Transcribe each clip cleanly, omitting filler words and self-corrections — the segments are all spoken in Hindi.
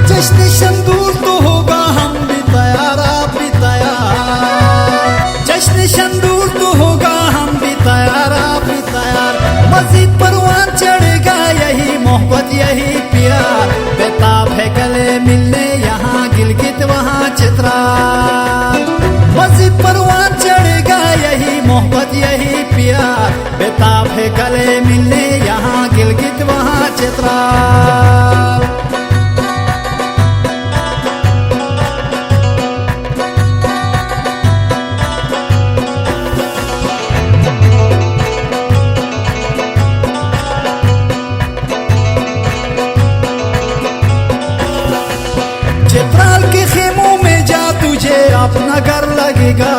जश्न शंदूर तो होगा हम भी तैयार आप भी तैयार। जश्न शंदूर तो होगा हम भी तैयार आप भी तैयार। मस्जिद परवान चढ़ेगा यही मोहब्बत यही प्यार। बेताब है गले मिलने यहाँ गिलगित वहाँ चित्राल। मस्जिद परवान चढ़ेगा यही मोहब्बत यही प्यार। बेताब है गले मिलने यहाँ गिलगित वहाँ चित्राल। चित्राल के खेमों में जा तुझे अपना घर लगेगा।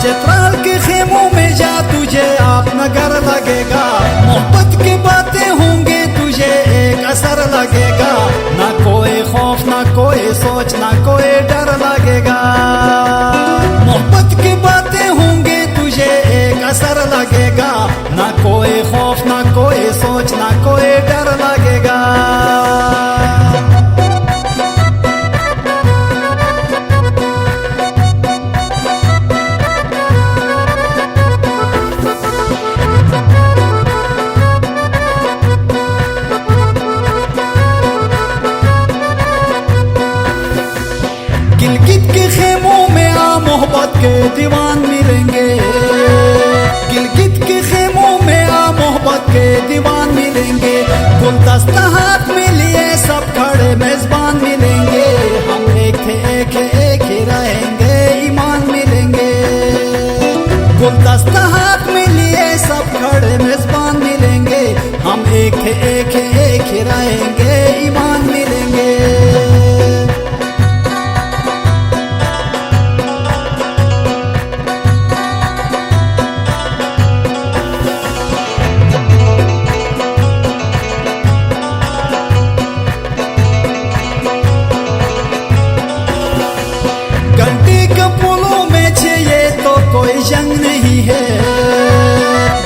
चित्राल के खेमों में जा तुझे अपना घर लगेगा। मोहब्बत की बातें होंगे तुझे एक असर लगेगा। ना कोई खौफ ना कोई सोच ना कोई डर लगेगा। मोहब्बत की बातें होंगे तुझे एक असर लगेगा। ना कोई खौफ ना कोई सोच ना कोई डर लगेगा। गिलगित के खेमों में आ मोहब्बत के दीवान मिलेंगे। गिलगित के खेमों में आ मोहब्बत के दीवान मिलेंगे। गुलदस्ता हाथ में लिए सब खड़े मेजबान मिलेंगे। हम एक थे एक ही रहेंगे ईमान मिलेंगे। गुलदस्ता हाथ में लिए सब खड़े मेजबान मिलेंगे। हम एक थे एक ही रहेंगे ईमान मिलेंगे। घंटी के पुलों में छे ये तो कोई जंग नहीं है।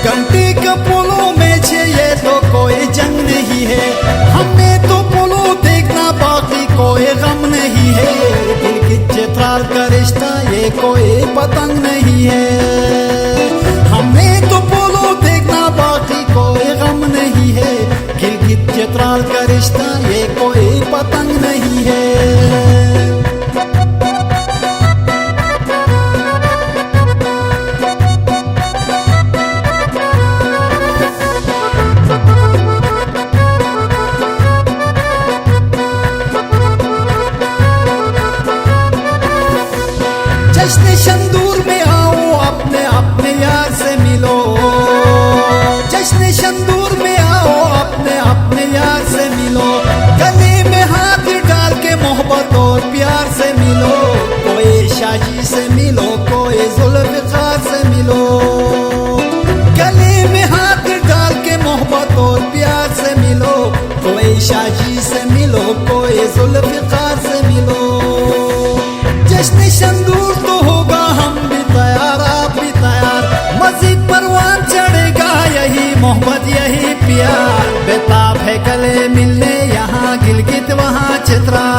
घंटी के पुलों में छे ये तो कोई जंग नहीं है। हमें तो पुलों देखना बाकी कोई गम नहीं है। गिलगित चित्राल का रिश्ता ये कोई पतंग नहीं है। हमें तो पुलों देखना बाकी कोई गम नहीं है। गिलगित चित्राल का रिश्ता ये कोई पतंग नहीं है। जश्न शंदूर में आओ अपने अपने यार से मिलो। जश्न शंदूर में आओ अपने अपने यार से मिलो। गले में हाथ डाल के मोहब्बत और प्यार से मिलो। कोई शाजी से मिलो कोई जुल्फ़िकार से मिलो। गले में हाथ डाल के मोहब्बत और प्यार से मिलो। कोई शाजी से मिलो कोई जुल्फ़िकार से मिलो। जश्न शंदूर तो होगा हम भी तैयार आप भी तैयार। मस्जिद परवान चढ़ेगा यही मोहब्बत यही प्यार। बेताब है गले मिलने यहाँ गिलगित वहाँ चित्राल।